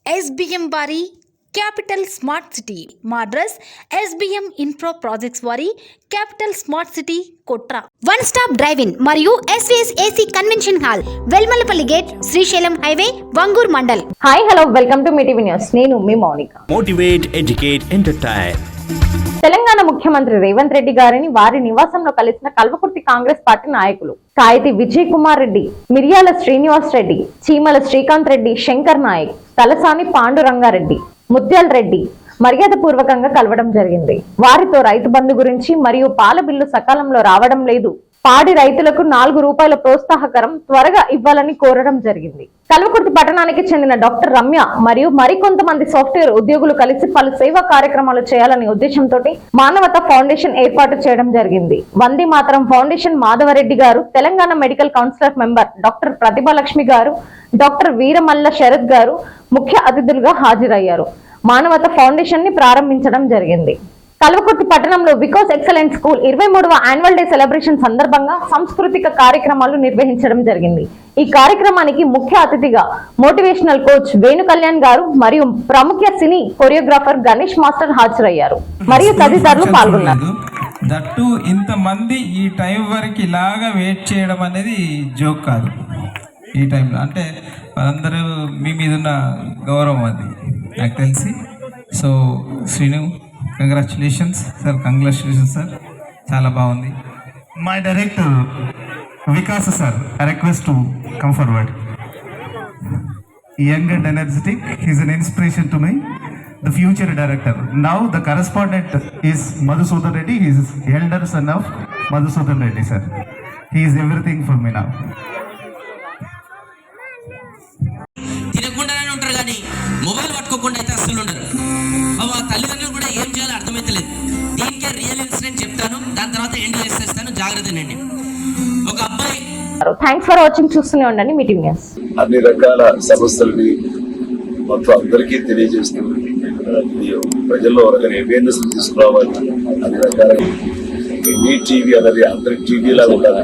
SBM వారి capital smart city మా address SBM infra projects వారి capital smart city Kotra one stop drive in మరియు SVS AC convention hall Velmalapalli gate Srisailam highway Vangoor mandal. Hi hello welcome to MeeTV news. నేను మీ Mounika. Motivate educate entertain. Telangana ముఖ్యమంత్రి రేవంత్ రెడ్డి గారిని వారి నివాసంలో కలిసిన కల్వకుర్తి కాంగ్రెస్ పార్టీ నాయకులు కాయతి విజయ్ కుమార్ రెడ్డి, మిర్యాల శ్రీనివాస్ రెడ్డి, చీమల శ్రీకాంత్ రెడ్డి, శంకర్ నాయక్, తలసాని పాండురంగారెడ్డి, ముత్యాల్ రెడ్డి మర్యాద పూర్వకంగా కలవడం జరిగింది. వారితో రైతు బంధు గురించి మరియు పాల బిల్లు సకాలంలో రావడం లేదు, పాడి రైతులకు 4 రూపాయల ప్రోత్సాహకరం త్వరగా ఇవ్వాలని కోరడం జరిగింది. కల్వకుర్తి పట్టణానికి చెందిన డాక్టర్ రమ్య మరియు మరికొంతమంది సాఫ్ట్వేర్ ఉద్యోగులు కలిసి పలు సేవా కార్యక్రమాలు చేయాలనే ఉద్దేశంతో మానవత ఫౌండేషన్ ఏర్పాటు చేయడం జరిగింది. వందే మాతరం ఫౌండేషన్ మాధవరెడ్డి గారు, Telangana medical councillor member doctor Prathibhalakshmi గారు, డాక్టర్ వీరమల్ల శరత్ గారు ముఖ్య అతిథులుగా హాజరయ్యారు. మానవత ఫౌండేషన్ ని ప్రారంభించడం జరిగింది. కల్వకుర్తి పట్టణంలో వికోస్ ఎక్సలెంట్ స్కూల్ 23వ యాన్యువల్ డే సెలబ్రేషన్ సందర్భంగా సాంస్కృతిక కార్యక్రమాలు నిర్వహించడం జరిగింది. ఈ కార్యక్రమానికి ముఖ్య అతిథిగా మోటివేషనల్ కోచ్ వేణు కళ్యాణ్ గారు మరియు ప్రముఖ సినీ కొరియోగ్రాఫర్ గణేష్ మాస్టర్ హాజరయ్యారు మరియు తదితరులు పాల్గొన్నారు. దట్టు ఇంతమంది ఈ టైం వరకు ఇలాగా వెయిట్ చేయడం అనేది జోక్ కాదు. ఈ టైంలో అంటే వాళ్ళందరూ మీ మీద ఉన్న గౌరవం అది నాకు తెలిసి. సో శ్రీను, కంగ్రాచులేషన్స్ సార్, చాలా బాగుంది. My director Vikas sir, I request to come forward. Young and energetic, he is an inspiration to me, the future director. Now the correspondent is Madhusudan Reddy. He is elder son of Madhusudan Reddy sir. He is everything for me now. తినకుండానే ఉంటారు కానీ mobile పట్టుకోకుండా అయితే అస్సలు ఉండరు. మా తల్లిదండ్రులు కూడా ఏం చేయాలో అర్థమైతలేదు. దీనికే రియల్ ఇన్సిడెంట్ చెప్తాను, దాని తర్వాత ఎండ్ చేసేస్తాను, జాగ్రత్తనండి. ఒక అబ్బాయి. Thanks for watching. చూస్తూనే ఉండండి మీటీవీ న్యూస్. అన్ని రకాల సమస్యలని మొత్తం అందరికీ తెలియజేస్తుంది. ప్రజల్లో ఒకరి అవేర్నెస్ తీసుకురావాలి. అన్ని రకాల మీ టీవీ అనేది అందరికి టీవీ లాగా ఉండాలి.